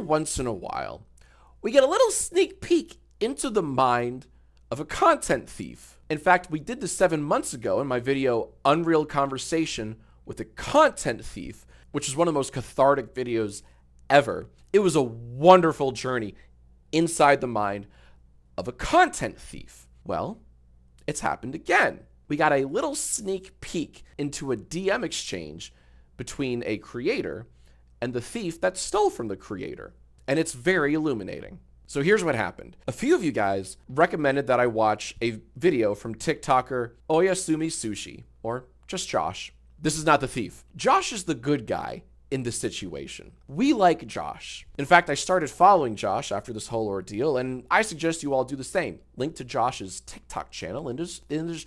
once in a while, we get a little sneak peek into the mind of a content thief. In fact, we did this 7 months ago in my video, Unreal Conversation with a Content Thief, which is one of the most cathartic videos ever. It was a wonderful journey inside the mind of a content thief. Well, it's happened again. We got a little sneak peek into a DM exchange between a creator and the thief that stole from the creator. And it's very illuminating. So here's what happened. A few of you guys recommended that I watch a video from TikToker Oyasumi Sushi, or just Josh. This is not the thief. Josh is the good guy in this situation. We like Josh. In fact, I started following Josh after this whole ordeal, and I suggest you all do the same. Link to Josh's TikTok channel in the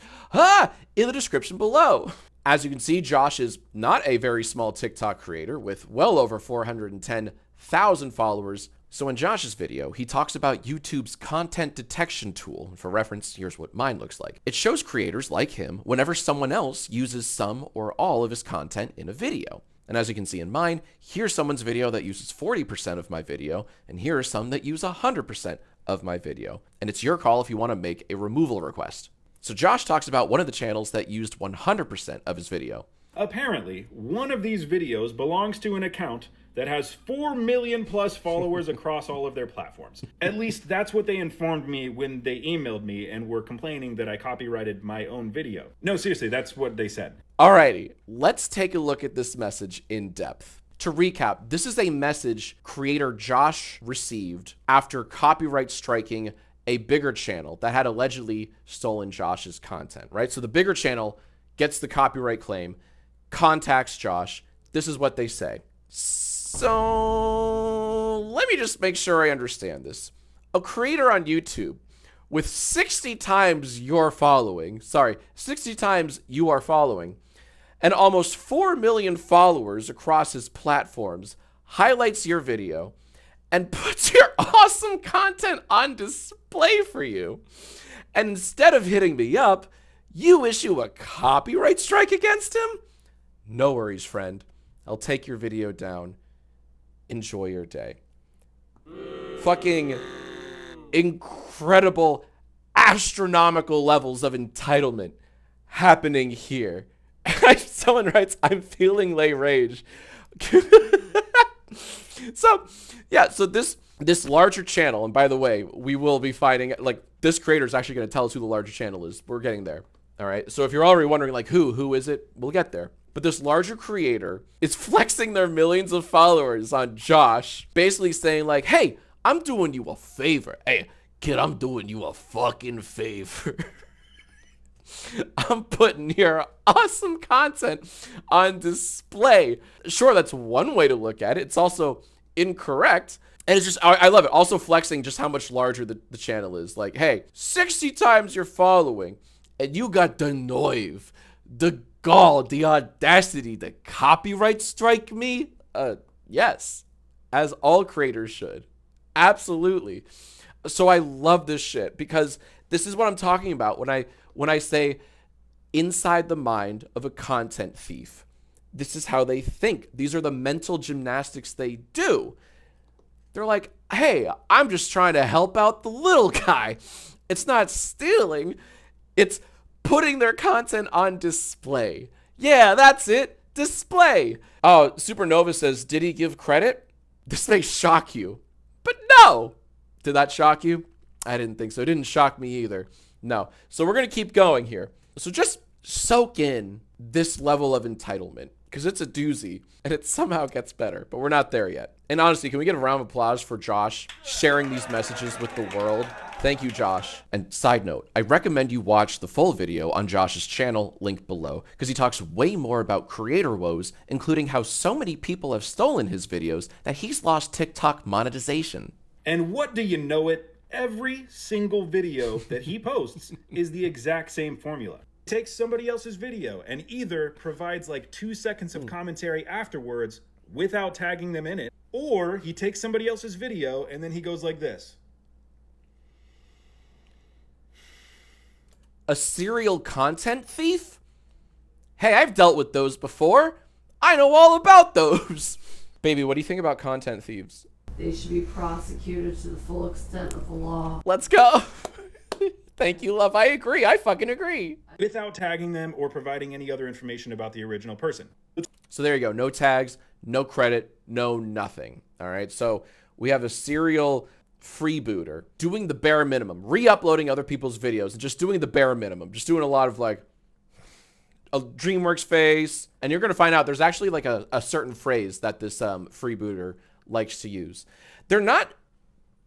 description below. As you can see, Josh is not a very small TikTok creator with well over 410,000 followers. So in Josh's video, he talks about YouTube's content detection tool. For reference, here's what mine looks like. It shows creators like him whenever someone else uses some or all of his content in a video. And as you can see in mine, here's someone's video that uses 40% of my video, and here are some that use 100% of my video. And it's your call if you want to make a removal request. So Josh talks about one of the channels that used 100% of his video. Apparently, one of these videos belongs to an account that has 4 million plus followers across all of their platforms. At least that's what they informed me when they emailed me and were complaining that I copyrighted my own video. No, seriously, that's what they said. Alrighty, let's take a look at this message in depth. To recap, this is a message creator Josh received after copyright striking a bigger channel that had allegedly stolen Josh's content, right? So the bigger channel gets the copyright claim, contacts Josh. This is what they say. So let me just make sure I understand this. A creator on YouTube with 60 times your following, 60 times you are following, and almost 4 million followers across his platforms highlights your video and puts your awesome content on display for you. And instead of hitting me up, you issue a copyright strike against him? No worries, friend. I'll take your video down. Enjoy your day. Fucking incredible, astronomical levels of entitlement happening here. Someone writes, I'm feeling lay rage. So this larger channel, and by the way, we will be fighting, like, this creator is actually going to tell us who the larger channel is. We're getting there. All right. So if you're already wondering, like, who is it? We'll get there. But this larger creator is flexing their millions of followers on Josh, basically saying like, hey, I'm doing you a favor. Hey, kid, I'm doing you a fucking favor. I'm putting your awesome content on display. Sure, that's one way to look at it. It's also incorrect. And it's just, I love it. Also flexing just how much larger the channel is. Like, hey, 60 times you're following, and you got the nerve, the gall, the audacity to copyright strike me? Yes, as all creators should. Absolutely. So I love this shit because this is what I'm talking about when I say inside the mind of a content thief. This is how they think. These are the mental gymnastics they do. They're like, hey, I'm just trying to help out the little guy. It's not stealing. It's putting their content on display. Yeah, that's it. Display. Oh, Supernova says, did he give credit? This may shock you. But no. Did that shock you? I didn't think so. It didn't shock me either. No. So we're going to keep going here. So just soak in this level of entitlement because it's a doozy and it somehow gets better, but we're not there yet. And honestly, can we get a round of applause for Josh sharing these messages with the world? Thank you, Josh. And side note, I recommend you watch the full video on Josh's channel, linked below, because he talks way more about creator woes, including how so many people have stolen his videos that he's lost TikTok monetization. And what do you know it? Every single video that he posts is the exact same formula. He takes somebody else's video and either provides like 2 seconds of commentary afterwards without tagging them in it, or he takes somebody else's video and then he goes like this. A serial content thief? Hey, I've dealt with those before. I know all about those. Baby, what do you think about content thieves? They should be prosecuted to the full extent of the law. Let's go. Thank you, love. I agree. I fucking agree. Without tagging them or providing any other information about the original person. So there you go. No tags, no credit, no nothing. All right. So we have a serial freebooter doing the bare minimum, re-uploading other people's videos and just doing the bare minimum, just doing a lot of like a DreamWorks face. And you're going to find out there's actually like a certain phrase that this freebooter likes to use. They're not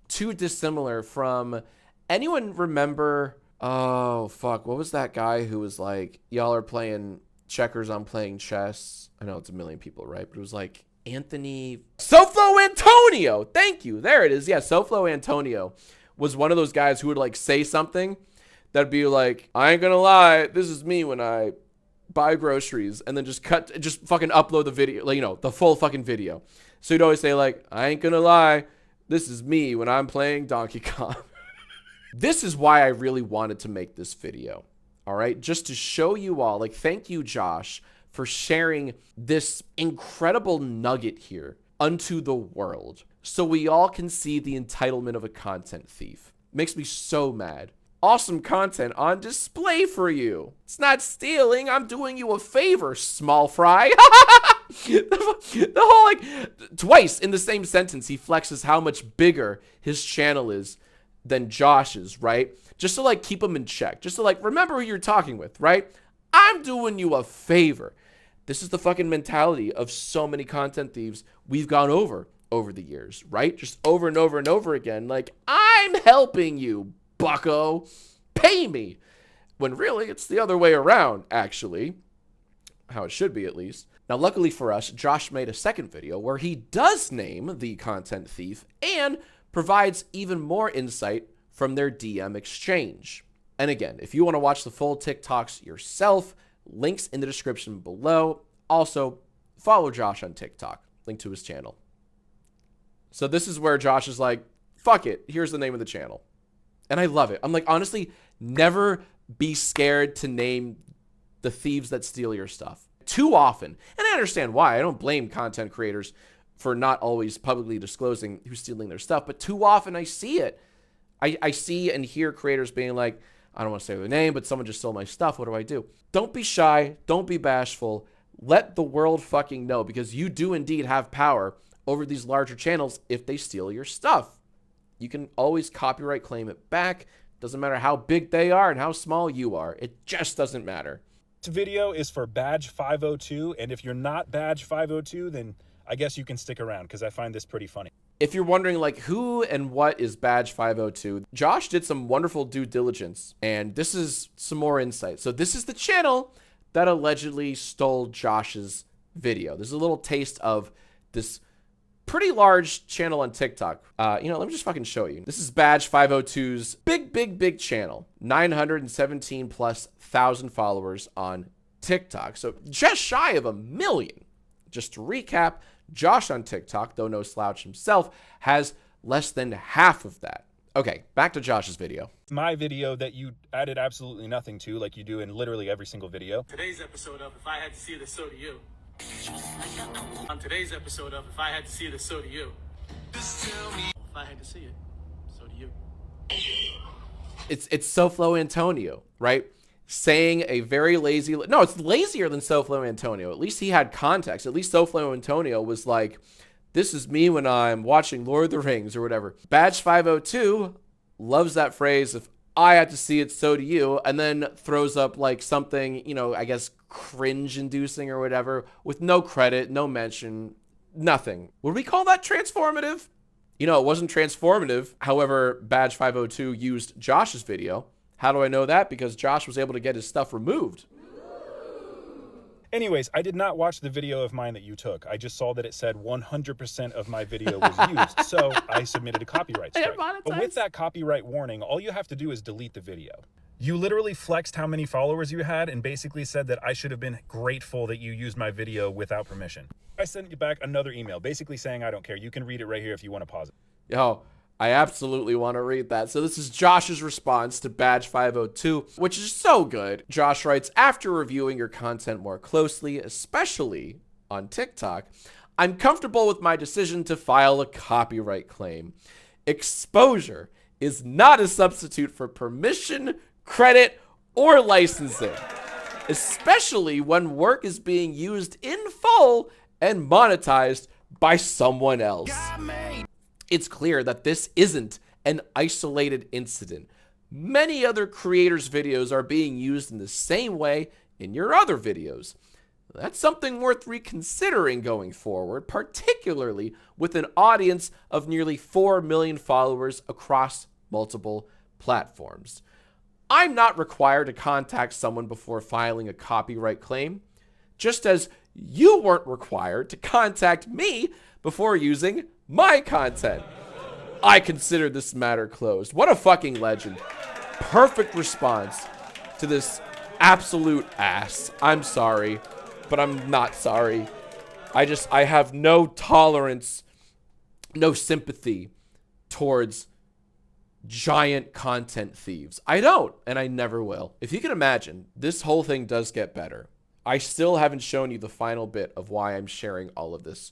too dissimilar from, anyone remember, oh fuck, what was that guy who was like, y'all are playing checkers, I'm playing chess? I know it's a million people, right? But it was like Anthony SoFlo Antonio. Thank you. There it is. Yeah, SoFlo Antonio was one of those guys who would like say something that'd be like, I ain't gonna lie, this is me when I buy groceries, and then just fucking upload the video, like, you know, the full fucking video. So he'd always say like, I ain't gonna lie, this is me when I'm playing Donkey Kong. This is why I really wanted to make this video. All right, just to show you all, like, thank you, Josh, for sharing this incredible nugget here unto the world, so we all can see the entitlement of a content thief. Makes me so mad. Awesome content on display for you. It's not stealing. I'm doing you a favor, small fry. The whole, like, twice in the same sentence, he flexes how much bigger his channel is than Josh's, right? Just to like keep him in check. Just to like remember who you're talking with, right? I'm doing you a favor. This is the fucking mentality of so many content thieves we've gone over the years, right? Just over and over and over again. Like, I'm helping you, bucko. Pay me. When really it's the other way around, actually. How it should be, at least. Now, luckily for us, Josh made a second video where he does name the content thief and provides even more insight from their DM exchange. And again, if you want to watch the full TikToks yourself, links in the description below. Also, follow Josh on TikTok, link to his channel. So this is where Josh is like, fuck it, here's the name of the channel. And I love it. I'm like, honestly, never be scared to name the thieves that steal your stuff. Too often, and I understand why, I don't blame content creators for not always publicly disclosing who's stealing their stuff, but too often I see it. I see and hear creators being like, I don't want to say their name, but someone just stole my stuff. What do I do? Don't be shy. Don't be bashful. Let the world fucking know, because you do indeed have power over these larger channels if they steal your stuff. You can always copyright claim it back. Doesn't matter how big they are and how small you are. It just doesn't matter. This video is for Badge 502, and if you're not Badge 502, then I guess you can stick around because I find this pretty funny. If you're wondering like who and what is Badge 502, Josh did some wonderful due diligence, and this is some more insight. So this is the channel that allegedly stole Josh's video. There's a little taste of this pretty large channel on TikTok. Let me just fucking show you. This is Badge 502's big channel. 917,000+ followers on TikTok. So just shy of 1 million. Just to recap, Josh on TikTok, though no slouch himself, has less than half of that. Okay, back to Josh's video. My video that you added absolutely nothing to, like you do in literally every single video. Today's episode of If I Had to See This, So Do You. On today's episode of If I Had to See This, So Do You. Just tell me. If I had to see it, so do you. It's SoFlo Antonio, right? Saying a very lazy, no, it's lazier than SoFlo Antonio. At least he had context. At least SoFlo Antonio was like, this is me when I'm watching Lord of the Rings or whatever. Badge 502 loves that phrase, if I had to see it, so do you, and then throws up like something, I guess cringe inducing or whatever, with no credit, no mention, nothing. Would we call that transformative? It wasn't transformative. However, Badge 502 used Josh's video. How do I know that? Because Josh was able to get his stuff removed. Anyways, I did not watch the video of mine that you took. I just saw that it said 100% of my video was used, so I submitted a copyright strike. But with that copyright warning, all you have to do is delete the video. You literally flexed how many followers you had and basically said that I should have been grateful that you used my video without permission. I sent you back another email basically saying I don't care. You can read it right here if you want to pause it. Yo, I absolutely want to read that. So this is Josh's response to Badge 502, which is so good. Josh writes, after reviewing your content more closely, especially on TikTok, I'm comfortable with my decision to file a copyright claim. Exposure is not a substitute for permission, credit, or licensing, especially when work is being used in full and monetized by someone else. It's clear that this isn't an isolated incident. Many other creators' videos are being used in the same way in your other videos. That's something worth reconsidering going forward, particularly with an audience of nearly 4 million followers across multiple platforms. I'm not required to contact someone before filing a copyright claim, just as you weren't required to contact me before using my content. I consider this matter closed. What a fucking legend. Perfect response to this absolute ass. I'm sorry, but I'm not sorry. I have no tolerance, no sympathy towards giant content thieves. I don't, and I never will. If you can imagine, this whole thing does get better. I still haven't shown you the final bit of why I'm sharing all of this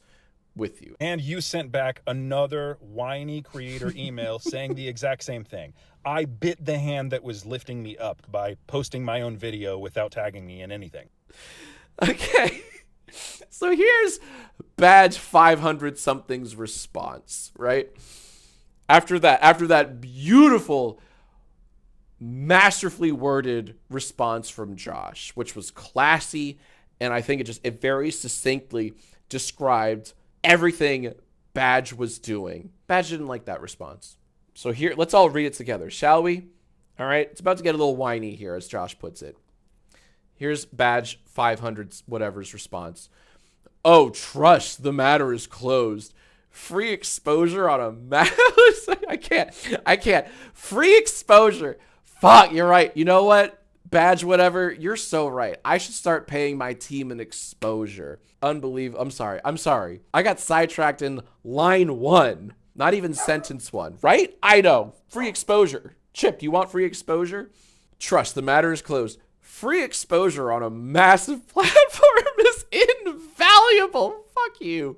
with you. And you sent back another whiny creator email saying the exact same thing. I bit the hand that was lifting me up by posting my own video without tagging me in anything. Okay. So here's badge 500 something's response, right? After that beautiful, masterfully worded response from Josh, which was classy, and I think it very succinctly described everything Badge was doing. Badge didn't like that response. So here, let's all read it together, shall we? All right, it's about to get a little whiny here, as Josh puts it. Here's Badge 500 whatever's response. Oh, trust, the matter is closed. Free exposure on a I can't. Free exposure. Fuck, you're right. You know what? Badge, whatever, you're so right. I should start paying my team an exposure. Unbelievable. I'm sorry. I got sidetracked in line 1, not even sentence 1, right? I know. Free exposure. Chip, do you want free exposure? Trust, the matter is closed. Free exposure on a massive platform is invaluable. Fuck you.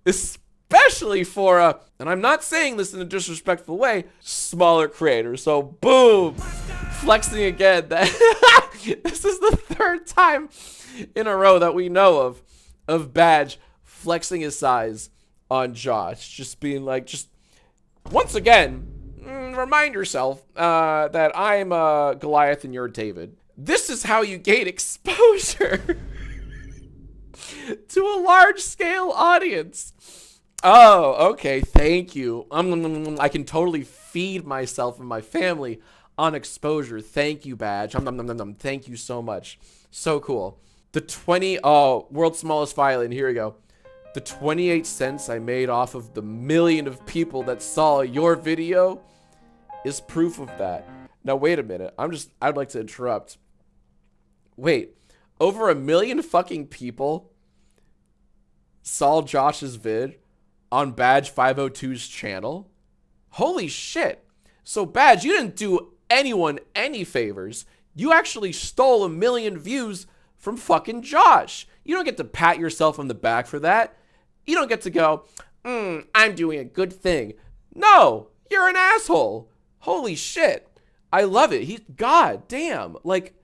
Especially for and I'm not saying this in a disrespectful way, smaller creators. So boom, flexing again. That this is the 3rd time in a row that we know of Badge flexing his size on Josh, just being like, just once again, remind yourself that I'm Goliath and you're David. This is how you gain exposure to a large scale audience. Oh, okay. Thank you. I can totally feed myself and my family on exposure. Thank you, Badge. Thank you so much. So cool. The world's smallest violin. Here we go. The 28 cents I made off of the million of people that saw your video is proof of that. Now, wait a minute. I'd like to interrupt. Wait, over 1 million fucking people saw Josh's vid on Badge 502's channel? Holy shit. So Badge, you didn't do anyone any favors. You actually stole 1 million views from fucking Josh. You don't get to pat yourself on the back for that. You don't get to go, I'm doing a good thing. No, you're an asshole. Holy shit. I love it. God damn. Like,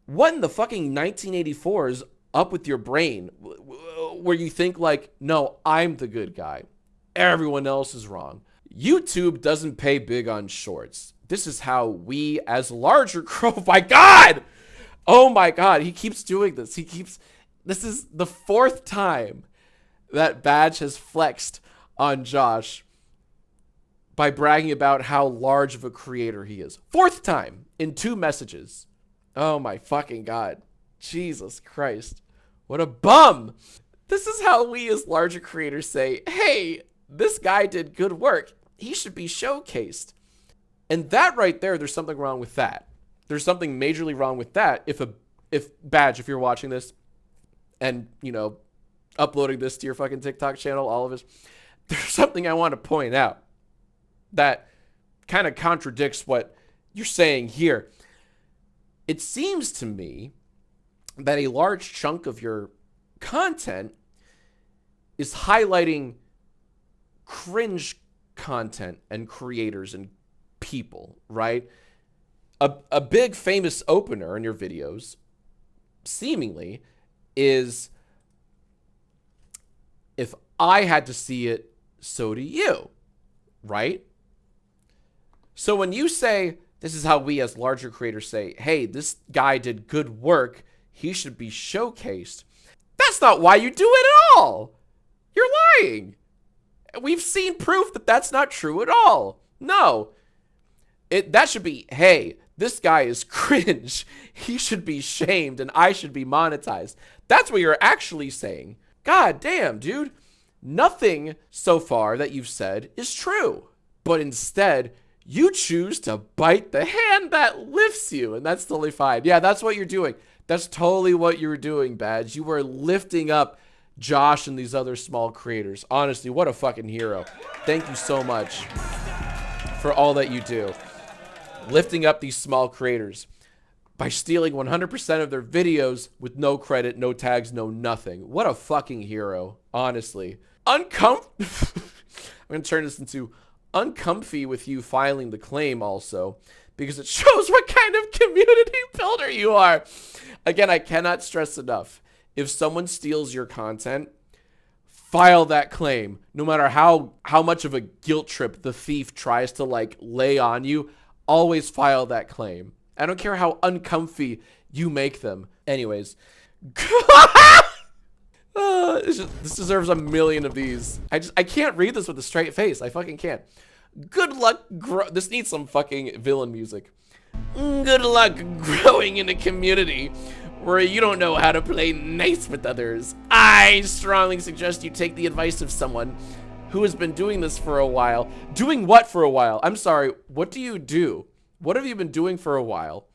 what in the fucking 1984 is up with your brain where you think like, no, I'm the good guy. Everyone else is wrong. YouTube doesn't pay big on shorts. This is how we as larger my God. Oh my God. He keeps doing this. This is the 4th time that Badge has flexed on Josh by bragging about how large of a creator he is. 4th time in 2 messages. Oh my fucking God. Jesus Christ. What a bum. This is how we as larger creators say, hey, this guy did good work. He should be showcased. And that right there, there's something wrong with that. There's something majorly wrong with that. If Badge, if you're watching this and, you know, uploading this to your fucking TikTok channel, all of us, there's something I want to point out that kind of contradicts what you're saying here. It seems to me that a large chunk of your content is highlighting cringe content and creators and people, right? A big famous opener in your videos, seemingly, is if I had to see it, so do you, right? So when you say, this is how we as larger creators say, hey, this guy did good work, he should be showcased. That's not why you do it at all. You're lying. We've seen proof that that's not true at all. No. That should be, hey, this guy is cringe. He should be shamed and I should be monetized. That's what you're actually saying. God damn, dude. Nothing so far that you've said is true. But instead, you choose to bite the hand that lifts you, and that's totally fine. Yeah, that's what you're doing. That's totally what you were doing, Badge. You were lifting up Josh and these other small creators. Honestly, what a fucking hero. Thank you so much for all that you do. Lifting up these small creators by stealing 100% of their videos with no credit, no tags, no nothing. What a fucking hero, honestly. I'm going to turn this into uncomfy with you filing the claim also, because it shows what kind of community builder you are. Again, I cannot stress enough. If someone steals your content, file that claim. No matter how much of a guilt trip the thief tries to like lay on you, always file that claim. I don't care how uncomfy you make them. Anyways. This deserves a million of these. I can't read this with a straight face. I fucking can't. Good luck. This needs some fucking villain music. Good luck growing in a community where you don't know how to play nice with others. I strongly suggest you take the advice of someone who has been doing this for a while. Doing what for a while? I'm sorry. What do you do? What have you been doing for a while?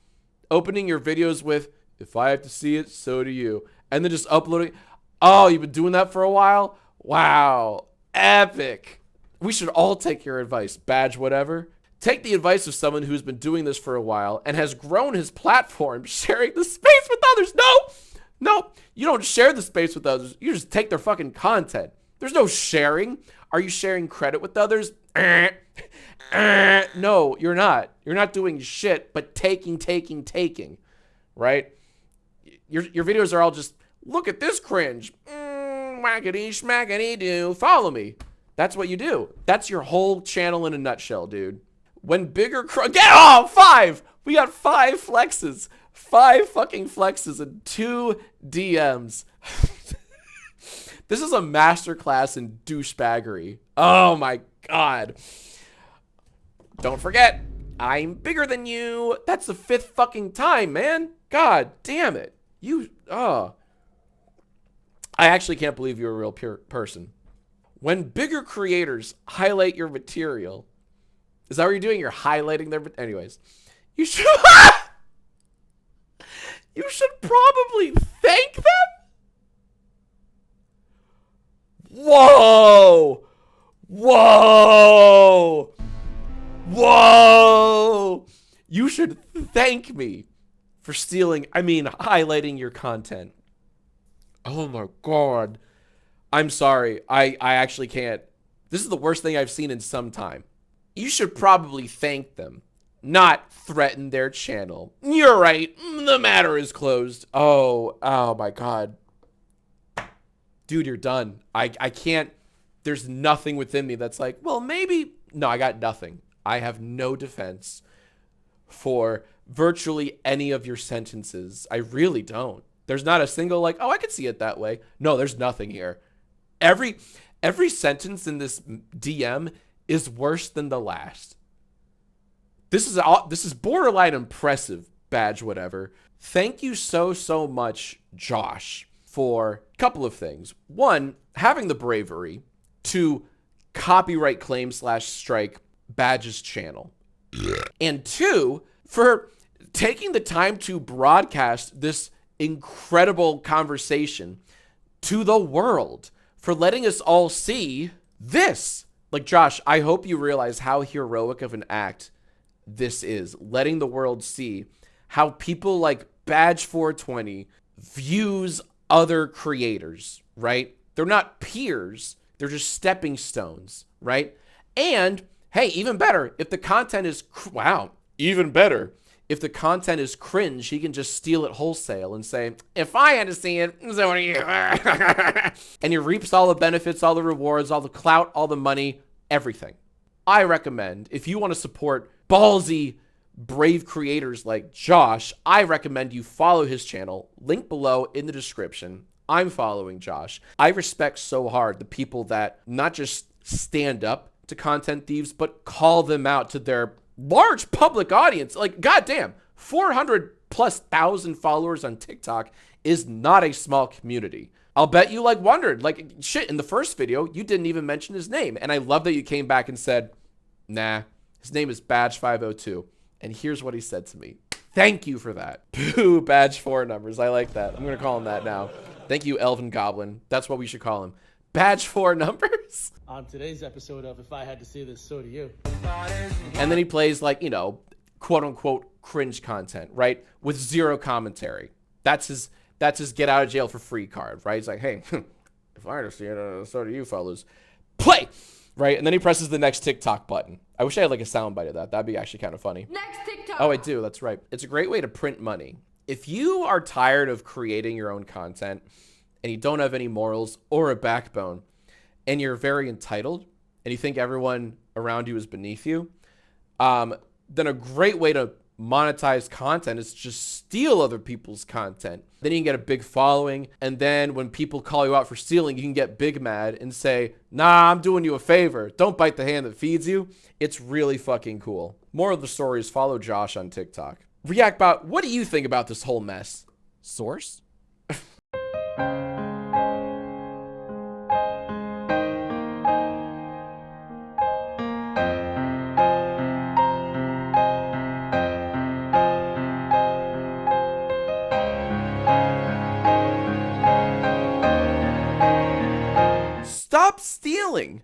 Opening your videos with, if I have to see it, so do you. And then just uploading. Oh, you've been doing that for a while? Wow. Epic. We should all take your advice. Badge whatever. Take the advice of someone who's been doing this for a while and has grown his platform, sharing the space with others. No, you don't share the space with others. You just take their fucking content. There's no sharing. Are you sharing credit with others? No, you're not. You're not doing shit, but taking, right? Your videos are all just, look at this cringe. Whackity schmackity do. Follow me. That's what you do. That's your whole channel in a nutshell, dude. When bigger get off 5. We got 5 flexes. 5 fucking flexes and 2 DMs. This is a masterclass in douchebaggery. Oh my god. Don't forget, I'm bigger than you. That's the 5th fucking time, man. God damn it. I actually can't believe you're a real person. When bigger creators highlight your material, is that what you're doing? You're highlighting their, anyways. You should, you should probably thank them. Whoa. You should thank me for highlighting your content. Oh my god. I'm sorry. I actually can't. This is the worst thing I've seen in some time. You should probably thank them, not threaten their channel. You're right. The matter is closed. Oh my god. Dude, you're done. I can't. There's nothing within me that's like, well, maybe. No, I got nothing. I have no defense for virtually any of your sentences. I really don't. There's not a single like, oh, I could see it that way. No, there's nothing here. Every sentence in this DM is worse than the last. This is borderline impressive, badge whatever. Thank you so much, Josh, for a couple of things. One, having the bravery to copyright claim / strike Badge's channel. And 2, for taking the time to broadcast this incredible conversation to the world, for letting us all see this. Like, Josh, I hope you realize how heroic of an act this is, letting the world see how people like Badge 420 views other creators, right? They're not peers. They're just stepping stones, right? And hey, even better, if the content is, even better. If the content is cringe, he can just steal it wholesale and say, if I had to see it, so do you. And he reaps all the benefits, all the rewards, all the clout, all the money, everything. I recommend, if you want to support ballsy, brave creators like Josh, I recommend you follow his channel. Link below in the description. I'm following Josh. I respect so hard the people that not just stand up to content thieves, but call them out to their large public audience. Like, goddamn, 400,000+ followers on TikTok is not a small community. I'll bet you wondered, shit, in the first video, you didn't even mention his name. And I love that you came back and said, nah, his name is Badge502. And here's what he said to me. Thank you for that. Boo, Badge 4 numbers. I like that. I'm going to call him that now. Thank you, Elvin Goblin. That's what we should call him. Badge 4 numbers. On today's episode of If I Had to See This, So Do You. And then he plays quote unquote cringe content, right? With zero commentary. That's his get out of jail for free card, right? He's like, hey, if I had to see it, so do you fellas. Play! Right? And then he presses the next TikTok button. I wish I had a soundbite of that. That'd be actually kind of funny. Next TikTok. Oh, I do. That's right. It's a great way to print money. If you are tired of creating your own content and you don't have any morals or a backbone and you're very entitled and you think everyone around you is beneath you, then a great way to monetize content is just steal other people's content. Then you can get a big following. And then when people call you out for stealing, you can get big mad and say, nah, I'm doing you a favor. Don't bite the hand that feeds you. It's really fucking cool. Moral of the story is follow Josh on TikTok. Reactbot, what do you think about this whole mess? Source? Stop stealing.